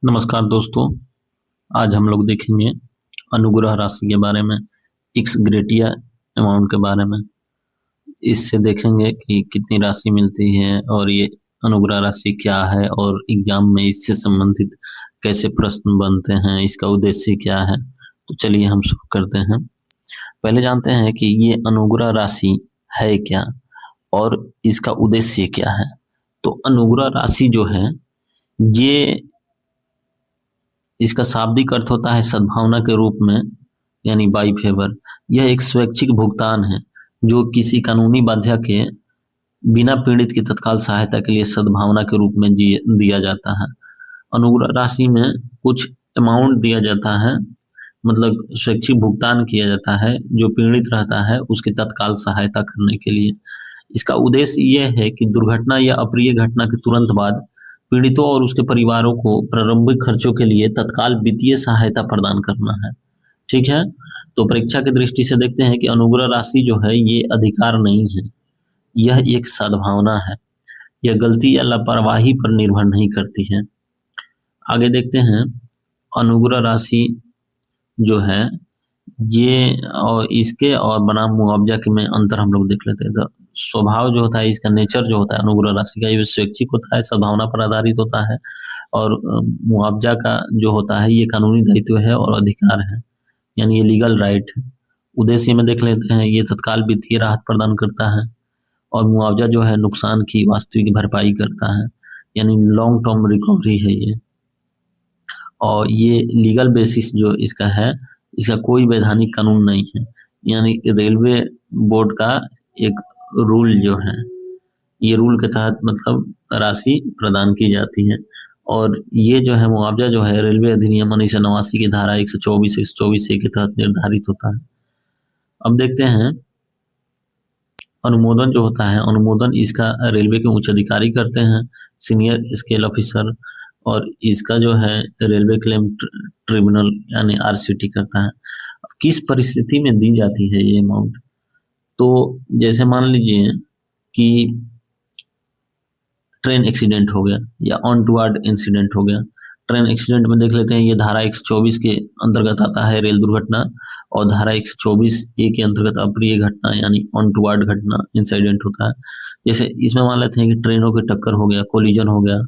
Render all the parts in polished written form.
नमस्कार दोस्तों। आज हम लोग देखेंगे अनुग्रह राशि के बारे में, एक्स ग्रेटिया अमाउंट के बारे में। इससे देखेंगे कि कितनी राशि मिलती है और ये अनुग्रह राशि क्या है और एग्जाम में इससे संबंधित कैसे प्रश्न बनते हैं, इसका उद्देश्य क्या है। तो चलिए हम शुरू करते हैं। पहले जानते हैं कि ये अनुग्रह राशि है क्या और इसका उद्देश्य क्या है। तो अनुग्रह राशि जो है, ये इसका शाब्दिक अर्थ होता है सद्भावना के रूप में, यानी बाई फेवर। यह एक स्वैच्छिक भुगतान है जो किसी कानूनी बाध्य के बिना पीड़ित की तत्काल सहायता के लिए सद्भावना के रूप में दिया जाता है। अनुग्रह राशि में कुछ अमाउंट दिया जाता है, मतलब स्वैच्छिक भुगतान किया जाता है जो पीड़ित रहता है उसकी तत्काल सहायता करने के लिए। इसका उद्देश्य यह है कि दुर्घटना या अप्रिय घटना के तुरंत बाद पीड़ितों और उसके परिवारों को प्रारंभिक खर्चों के लिए तत्काल वित्तीय सहायता प्रदान करना है। ठीक है, तो परीक्षा की दृष्टि से देखते हैं कि अनुग्रह राशि जो है ये अधिकार नहीं है, यह एक सद्भावना है। यह गलती या लापरवाही पर निर्भर नहीं करती है। आगे देखते हैं अनुग्रह राशि जो है ये और इसके और बनाम मुआवजा के में अंतर हम लोग देख लेते हैं। तो स्वभाव जो होता है, इसका नेचर जो होता है अनुग्रह राशि का, ये स्वैच्छिक होता है, सद्भावना पर आधारित होता है। और मुआवजा का जो होता है ये कानूनी दायित्व है और अधिकार है, यानी ये लीगल राइट है। उद्देश्य में देख लेते हैं, ये तत्काल वित्तीय राहत प्रदान करता है और मुआवजा जो है नुकसान की वास्तविक भरपाई करता है, यानी लॉन्ग टर्म रिकवरी है ये। और ये लीगल बेसिस जो इसका है, इसका कोई वैधानिक कानून नहीं है, यानी रेलवे बोर्ड का एक रूल जो है, ये रूल के तहत मतलब राशि प्रदान की जाती है। और ये जो है मुआवजा जो है रेलवे अधिनियम 1989 की धारा 124 124 के तहत निर्धारित होता है। अब देखते हैं अनुमोदन जो होता है, अनुमोदन इसका रेलवे के उच्च अधिकारी करते हैं, सीनियर स्केल ऑफिसर। और इसका जो है रेलवे क्लेम ट्रिब्यूनल यानी आरसीटी करता है। किस परिस्थिति में दी जाती है ये अमाउंट? तो जैसे मान लीजिए कि ट्रेन एक्सीडेंट हो गया या ऑन टूवर्ड इंसिडेंट हो गया। ट्रेन एक्सीडेंट में देख लेते हैं, ये धारा 124 के अंतर्गत आता है रेल दुर्घटना, और धारा 124 ए के अंतर्गत अप्रिय घटना यानी ऑन टूवर्ड घटना इंसिडेंट होता है। जैसे इसमें मान लेते हैं कि ट्रेनों की टक्कर हो गया, कोलिजन हो गया,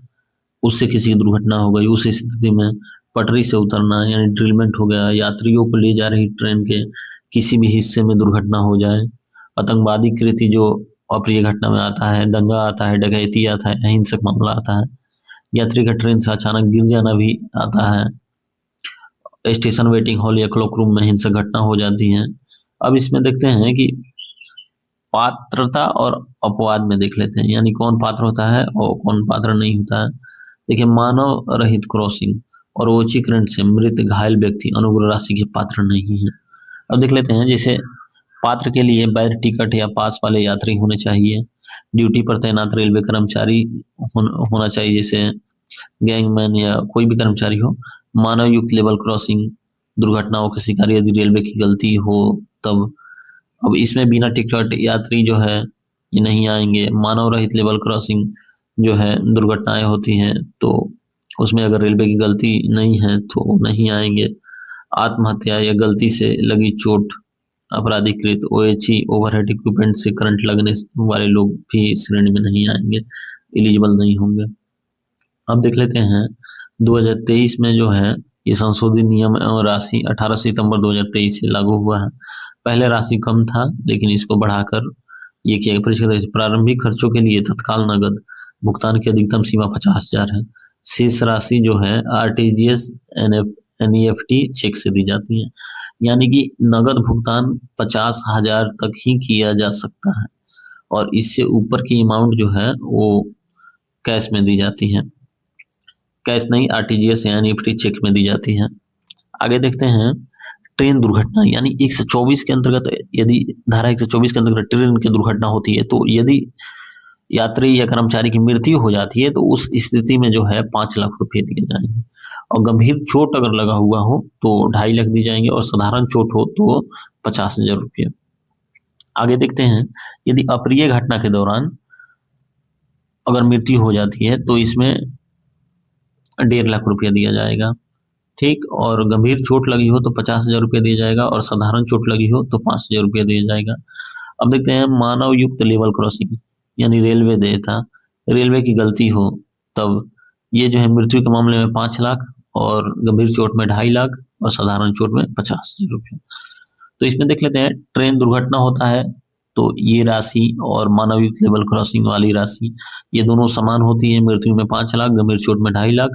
उससे किसी की दुर्घटना हो गई। उस स्थिति में पटरी से उतरना यानी ड्रिलमेंट हो गया, यात्रियों को ले जा रही ट्रेन के किसी भी हिस्से में दुर्घटना हो जाए, आतंकवादी कृत्य जो अप्रिय घटना में आता है, दंगा आता है, डकैती आता है, अहिंसक मामला आता है, यात्री का ट्रेन से अचानक गिर जाना भी आता है, स्टेशन वेटिंग हॉल या क्लॉक रूम में हिंसक घटना हो जाती है। अब इसमें देखते हैं कि पात्रता और अपवाद में देख लेते हैं, यानी कौन पात्र होता है और कौन पात्र नहीं होता है। देखिए, मानव रहित क्रॉसिंग और ओचीकरण से मृत घायल व्यक्ति अनुग्रह राशि के पात्र नहीं है। अब देख लेते हैं, जैसे पात्र के लिए वैध टिकट या पास वाले यात्री होने चाहिए, ड्यूटी पर तैनात रेलवे कर्मचारी होना चाहिए, जैसे गैंगमैन या कोई भी कर्मचारी हो, मानव युक्त लेवल क्रॉसिंग, दुर्घटनाओं के शिकार यदि रेलवे की गलती हो तब। अब इसमें बिना टिकट यात्री जो है ये नहीं आएंगे। मानव रहित लेवल क्रॉसिंग जो है दुर्घटनाएं होती हैं तो उसमें अगर रेलवे की गलती नहीं है तो नहीं आएंगे। आत्महत्या या गलती से लगी चोट, अपराधीकृत ओएचई ओवरहेड इक्विपमेंट से करंट लगने वाले लोग भी इस श्रेणी में नहीं आएंगे, एलिजिबल नहीं होंगे। अब देख लेते हैं 2023 में जो है ये संशोधित नियम एवं राशि 18 सितंबर 2023 से लागू हुआ है। पहले राशि कम था लेकिन इसको बढ़ाकर ये किया गया। प्रारंभिक खर्चों के लिए तत्काल नगद भुगतान की अधिकतम सीमा 50,000 है। शेष राशि जो है आरटीजीएस एनईएफटी चेक से दी जाती है, यानी कि नगद भुगतान 50,000 तक ही किया जा सकता है और इससे ऊपर की अमाउंट जो है वो कैश में दी जाती है। कैश नहीं, आरटीजीएस या एनईएफटी चेक में दी जाती है। आगे देखते हैं ट्रेन दुर्घटना, यानी 124 के अंतर्गत, यदि धारा 124 के अंतर्गत ट्रेन की दुर्घटना होती है तो यदि यात्री या कर्मचारी की मृत्यु हो जाती है तो उस स्थिति में जो है 5 लाख रुपए दिए जाएंगे, और गंभीर चोट अगर लगा हुआ हो तो 2.5 लाख दी जाएंगे, और साधारण चोट हो तो 50,000 रुपये। आगे देखते हैं, यदि अप्रिय घटना के दौरान अगर मृत्यु हो जाती है तो इसमें ₹1.5 लाख दिया जाएगा। ठीक, और गंभीर चोट लगी हो तो 50,000 रुपया दिया जाएगा और साधारण चोट लगी हो तो 5,000 रुपया दिया जाएगा। अब देखते हैं मानव युक्त लेवल क्रॉसिंग, यानी रेलवे देयता। रेलवे की गलती हो तब ये जो है मृत्यु के मामले में 5 लाख और गंभीर चोट में 2.5 लाख और साधारण चोट में 50,000 रुपया। तो इसमें देख लेते हैं, ट्रेन दुर्घटना होता है तो ये राशि और मानव युक्त लेवल क्रॉसिंग वाली राशि ये दोनों समान होती है। मृत्यु में 5 लाख, गंभीर चोट में 2.5 लाख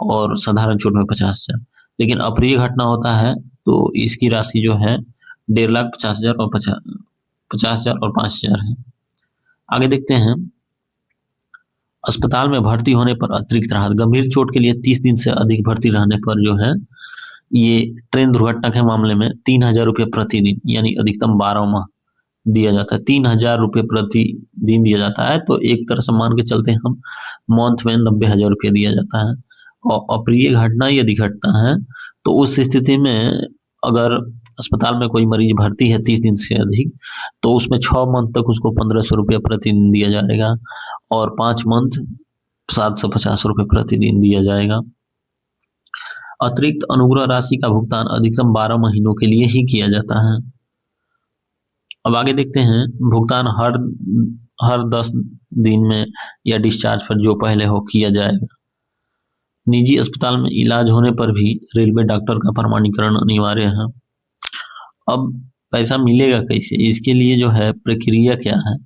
और साधारण चोट में 50,000। लेकिन अप्रिय घटना होता है तो इसकी राशि जो है 1.5 लाख 50,000 और 5,000 है। आगे देखते हैं, अस्पताल में भर्ती होने पर अतिरिक्त राहत। गंभीर चोट के लिए 30 दिन से अधिक भर्ती रहने पर जो है ये ट्रेन दुर्घटना के मामले में 3,000 रुपये प्रतिदिन, यानी अधिकतम 12 माह दिया जाता है। 3,000 रुपये प्रतिदिन दिया जाता है, तो एक तरह से मान के चलते हैं हम, मंथ में 90,000 रुपये दिया जाता है। और अप्रिय घटना यदि घटता है तो उस स्थिति में अगर अस्पताल में कोई मरीज भर्ती है 30 दिन से अधिक, तो उसमें 6 मंथ तक उसको 1,500 रुपया प्रतिदिन दिया जाएगा और 5 मंथ 750 रुपये प्रतिदिन दिया जाएगा। अतिरिक्त अनुग्रह राशि का भुगतान अधिकतम 12 महीनों के लिए ही किया जाता है। अब आगे देखते हैं, भुगतान हर 10 दिन में या डिस्चार्ज पर जो पहले हो किया जाएगा। निजी अस्पताल में इलाज होने पर भी रेलवे डॉक्टर का प्रमाणीकरण अनिवार्य है। अब पैसा मिलेगा कैसे, इसके लिए जो है प्रक्रिया क्या है,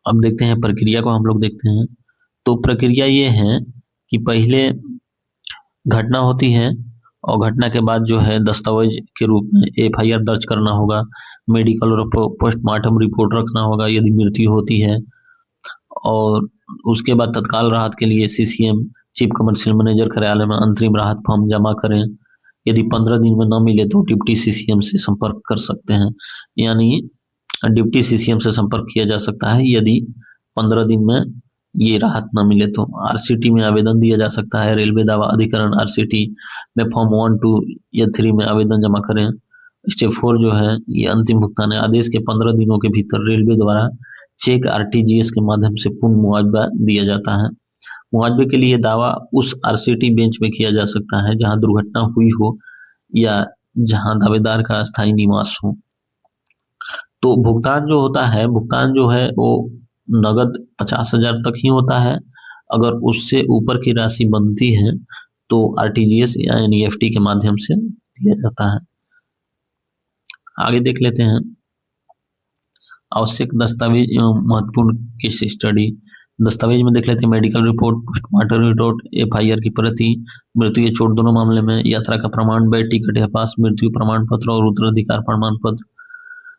अब देखते हैं प्रक्रिया को हम लोग देखते हैं। तो प्रक्रिया ये है कि पहले घटना होती है और घटना के बाद जो है दस्तावेज के रूप में FIR दर्ज करना होगा, मेडिकल और पोस्टमार्टम रिपोर्ट रखना होगा यदि मृत्यु होती है, और उसके बाद तत्काल राहत के लिए CCM चीफ कमर्शियल मैनेजर कार्यालय में अंतरिम राहत फॉर्म जमा करें। यदि 15 दिन में न मिले तो डिप्टी CCM से संपर्क कर सकते हैं, यानी डिप्टी CCM से संपर्क किया जा सकता है यदि 15 दिन में ये राहत न मिले तो। RCT में आवेदन दिया जा सकता है। रेलवे दावा अधिकरण RCT में फॉर्म 1, 2 या 3 में आवेदन जमा करें। स्टेप 4 जो है ये अंतिम भुगतान है। आदेश के 15 दिनों के भीतर रेलवे द्वारा चेक RTGS के माध्यम से पूर्ण मुआवजा दिया जाता है। मुआवजे के लिए दावा उस RCT बेंच में किया जा सकता है जहां दुर्घटना हुई हो या जहां दावेदार का स्थायी निवास हो। तो भुगतान जो होता है, भुगतान जो है वो नगद 50,000 तक ही होता है। अगर उससे ऊपर की राशि बनती है तो RTGS या NEFT के माध्यम से दिया जाता है। आगे देख लेते हैं, आवश्यक दस्तावेज एवं महत्वपूर्ण केस स्टडी। दस्तावेज में देख लेते हैं, medical report, postmortem report, FIR की प्रति, मृत्यु या चोट दोनों मामले में, यात्रा का प्रमाण, बेड टिकट या पास, मृत्यु प्रमाण पत्र और उत्तराधिकार प्रमाण पत्र।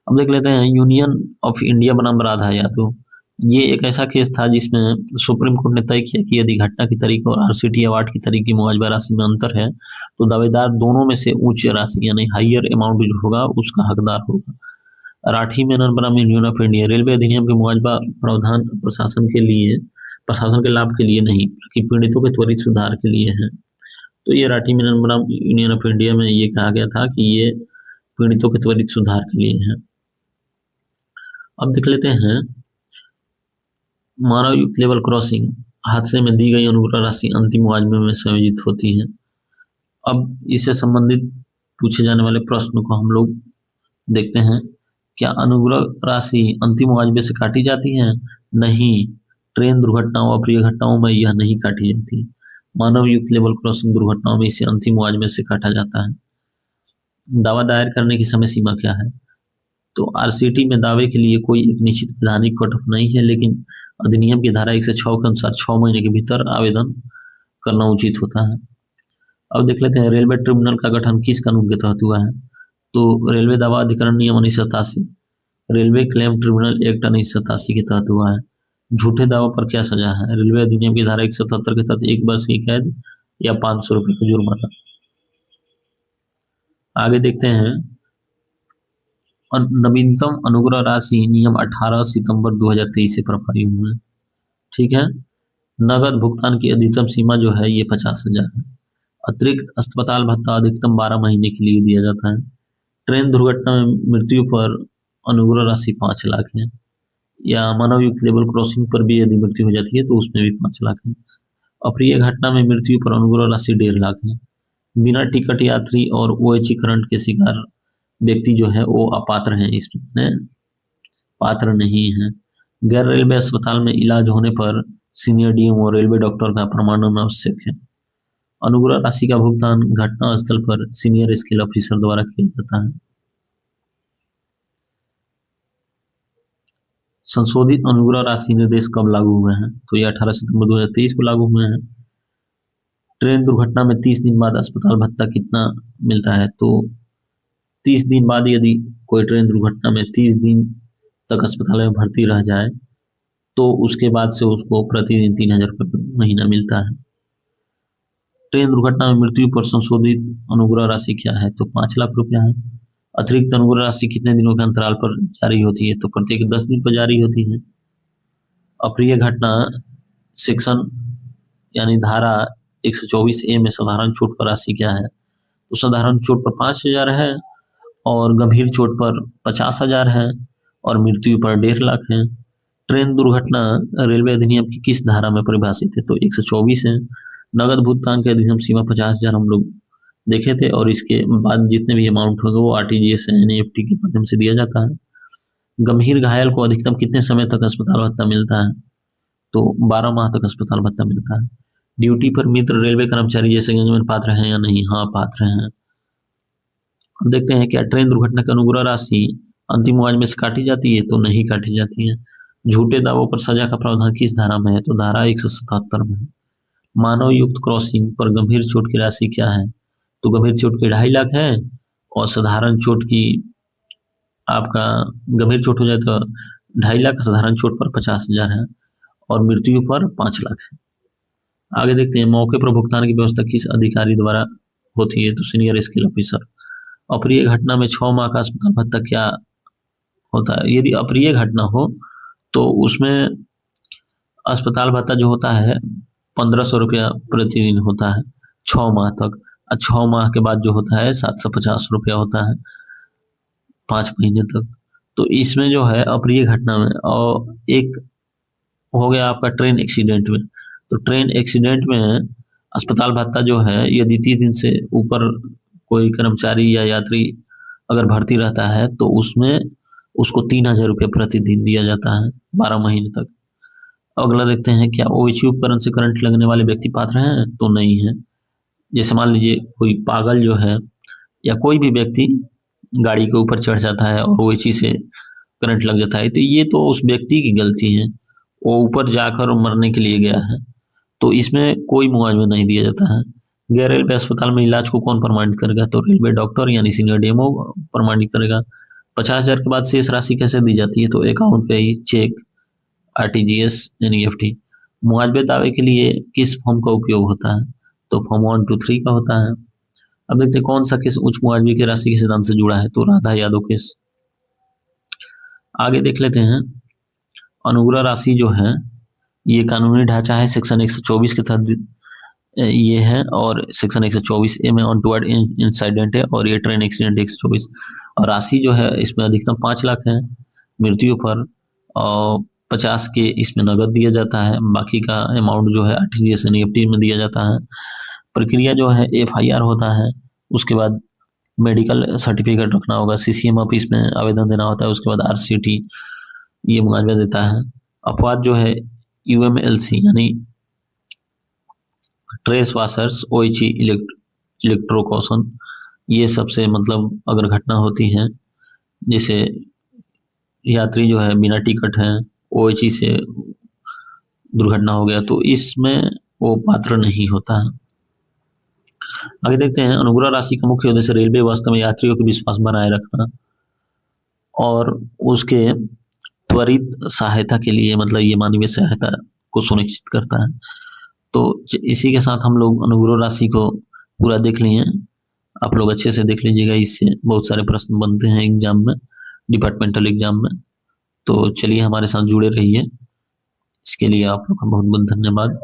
अब देख लेते हैं, यूनियन ऑफ इंडिया बनाम राधा यादव। ये एक ऐसा केस था जिसमें सुप्रीम कोर्ट ने तय किया कि यदि घटना की तारीख और RCT अवार्ड की तारीख की मुआवजा राशि में अंतर है तो दावेदार दोनों में से उच्च राशि यानी हायर अमाउंट जो होगा उसका हकदार होगा। राठी मेनन बनाम यूनियन ऑफ इंडिया। रेलवे अधिनियम के मुआवजा प्रावधान प्रशासन के लाभ के लिए नहीं बल्कि पीड़ितों के त्वरित सुधार के लिए है। तो ये राठी मेनन बनाम यूनियन ऑफ इंडिया में ये कहा गया था कि ये पीड़ितों के त्वरित सुधार के लिए है। अब देख लेते हैं, मानव युक्त लेवल क्रॉसिंग। हादसे में दी गई अनुग्रह राशि अंतिम मुआवजे में संयोजित होती है। अब इससे संबंधित पूछे जाने वाले प्रश्नों को हम लोग देखते हैं। क्या अनुग्रह राशि अंतिम मुआवजे से काटी जाती है? नहीं, ट्रेन दुर्घटनाओं अप्रिय घटनाओं में यह नहीं काटी जाती। मानव युक्त लेवल क्रॉसिंग दुर्घटनाओं में इसे अंतिम मुआवजे से काटा जाता है। दावा दायर करने की समय सीमा क्या है? तो RCT में दावे के लिए कोई एक निश्चित वैधानिक कट ऑफ नहीं है, लेकिन अधिनियम की धारा 1 से 6 के अनुसार 6 महीने के भीतर आवेदन करना उचित होता है। अब देख लेते हैं, रेलवे ट्रिब्यूनल का गठन किस कानून के तहत हुआ है? तो रेलवे दावा अधिकरण नियम 1987, रेलवे क्लेम ट्रिब्यूनल एक्ट 1987 के तहत हुआ है। झूठे दावा पर क्या सजा है? रेलवे अधिनियम की धारा 177 के तहत 1 वर्ष की कैद या 500 रुपये का जुर्माना। आगे देखते हैं, नवीनतम अनुग्रह राशि नियम 18 सितंबर 2023 से प्रभावी हुए हैं। ठीक है। नगद भुगतान की अधिकतम सीमा जो है ये 50,000 है। अतिरिक्त अस्पताल भत्ता अधिकतम 12 महीने के लिए दिया जाता है। ट्रेन दुर्घटना में मृत्यु पर अनुग्रह राशि 5 लाख है, या मानव युक्त लेवल क्रॉसिंग पर भी यदि मृत्यु हो जाती है तो उसमें भी 5 लाख है। अप्रिय घटना में मृत्यु पर अनुग्रह राशि 1.5 लाख है। बिना टिकट यात्री और ओएचई करंट के शिकार व्यक्ति जो है वो अपात्र है, इसमें पात्र नहीं है। गैर रेलवे अस्पताल में इलाज होने पर सीनियर डीएम और रेलवे डॉक्टर का प्रमाणन आवश्यक है। अनुग्रह राशि का भुगतान घटना स्थल पर सीनियर स्केल ऑफिसर द्वारा किया जाता है। संशोधित अनुग्रह राशि निर्देश कब लागू हुए हैं? तो ये 18 सितंबर 2023 को लागू हुए हैं। ट्रेन दुर्घटना में 30 दिन बाद अस्पताल भत्ता कितना मिलता है? तो 30 दिन बाद यदि कोई ट्रेन दुर्घटना में 30 दिन तक अस्पताल में भर्ती रह जाए तो उसके बाद से उसको प्रतिदिन 3,000 रुपये महीना मिलता है। ट्रेन दुर्घटना में मृत्यु पर संशोधित अनुग्रह राशि क्या है? तो 5 लाख रुपया है। अतिरिक्त अनुग्रह राशि कितने दिनों के अंतराल पर जारी होती है? तो प्रत्येक 10 दिन पर जारी होती है। अप्रिय घटना सेक्शन यानी धारा 124A में साधारण चोट पर राशि क्या है? तो साधारण चोट पर 5,000 है और गंभीर चोट पर 50,000 है और मृत्यु पर 1.5 लाख है। ट्रेन दुर्घटना रेलवे अधिनियम की किस धारा में परिभाषित है? तो 124 है। नगद भुगतान की अधिकतम सीमा 50,000 हम लोग देखे थे और इसके बाद जितने भी अमाउंट होगा वो आरटीजीएस एनईएफटी के माध्यम से दिया जाता है। गंभीर घायल को अधिकतम कितने समय तक अस्पताल भत्ता मिलता है? तो 12 माह तक अस्पताल भत्ता मिलता है। ड्यूटी पर मित्र रेलवे कर्मचारी जैसे गंजन पात्र हैं या नहीं? हाँ, पात्र हैं। अब देखते हैं क्या ट्रेन दुर्घटना की अनुग्रह राशि अंतिम मुआवजे में से काटी जाती है? तो नहीं काटी जाती है। झूठे दावों पर सजा का प्रावधान किस धारा में है? तो धारा 177 में है। मानव युक्त क्रॉसिंग पर गंभीर चोट की राशि क्या है? तो गंभीर चोट की 2.5 लाख है और साधारण चोट की आपका गंभीर चोट हो जाए तो 2.5 लाख, साधारण चोट पर 50,000 है और मृत्यु पर 5 लाख है। आगे देखते हैं मौके पर भुगतान की व्यवस्था किस अधिकारी द्वारा होती है? तो सीनियर स्केल ऑफिसर। अप्रिय घटना में 6 माह का अस्पताल भत्ता क्या होता है? यदि अप्रिय घटना हो तो उसमें अस्पताल भत्ता जो होता है 1,500 रुपया प्रतिदिन होता है 6 माह तक, और 6 माह के बाद जो होता है 750 रुपया होता है 5 महीने तक। तो इसमें जो है अप्रिय घटना में, और एक हो गया आपका ट्रेन एक्सीडेंट में। तो ट्रेन एक्सीडेंट में अस्पताल भत्ता जो है यदि 30 दिन से ऊपर कोई कर्मचारी या यात्री अगर भर्ती रहता है तो उसमें उसको 3,000 रुपये प्रतिदिन दिया जाता है 12 महीने तक। अगला देखते हैं क्या ओएचयू उपकरण से करंट लगने वाले व्यक्ति पात्र हैं? तो नहीं है। जैसे मान लीजिए कोई पागल जो है या कोई भी व्यक्ति गाड़ी के ऊपर चढ़ जाता है और ओएचयू से करंट लग जाता है तो ये तो उस व्यक्ति की गलती है, वो ऊपर जाकर मरने के लिए गया है, तो इसमें कोई मुआवजा नहीं दिया जाता है। गैर रेलवे अस्पताल में इलाज को कौन प्रमाणित करेगा? तो रेलवे डॉक्टर यानी सीनियर डीएमओ प्रमाणित करेगा। 50,000 के बाद शेष राशि कैसे दी जाती है? तो अकाउंट पे ही चेक, आरटीजीएस, एनईएफटी। मुआवजे दावे के लिए किस फॉर्म का उपयोग होता है? तो फॉर्म 1, 2, 3 का होता है। अब देखते हैं कौन सा केस उच्च मुआवजे की राशि के सिद्धांत से जुड़ा है? तो राधा यादव केस। आगे देख लेते हैं अनुग्रह राशि जो है ये कानूनी ढांचा है सेक्शन 124 के तहत ये है और सेक्शन 124A में अनटुवर्ड इंसिडेंट है और ये ट्रेन एक्सीडेंट 124 और राशि जो है इसमें अधिकतम 5 लाख है मृत्यु पर और 50 के इसमें नगद दिया जाता है, बाकी का अमाउंट जो है आरटीजीएस एनईएफटी में दिया जाता है। प्रक्रिया जो है एफआईआर होता है, उसके बाद मेडिकल सर्टिफिकेट रखना होगा, सीसीएम ऑफिस में आवेदन देना होता है, उसके बाद आरसीटी ये मुआवजा देता है। अपवाद जो है यूएमएलसी यानी ट्रेस वाशर्स, ओएचई, इलेक्ट्रोकॉशन, ये सबसे मतलब अगर घटना होती है जैसे यात्री जो है बिना टिकट है ओएचई से दुर्घटना हो गया तो इसमें वो पात्र नहीं होता है। आगे देखते हैं अनुग्रह राशि का मुख्य उद्देश्य रेलवे व्यवस्था में यात्रियों के विश्वास बनाए रखना और उसके त्वरित सहायता के लिए, मतलब ये मानवीय सहायता को सुनिश्चित करता है। तो इसी के साथ हम लोग अनुग्रह राशि को पूरा देख लिए। आप लोग अच्छे से देख लीजिएगा, इससे बहुत सारे प्रश्न बनते हैं एग्जाम में, डिपार्टमेंटल एग्जाम में। तो चलिए हमारे साथ जुड़े रहिए, इसके लिए आप लोग का बहुत बहुत धन्यवाद।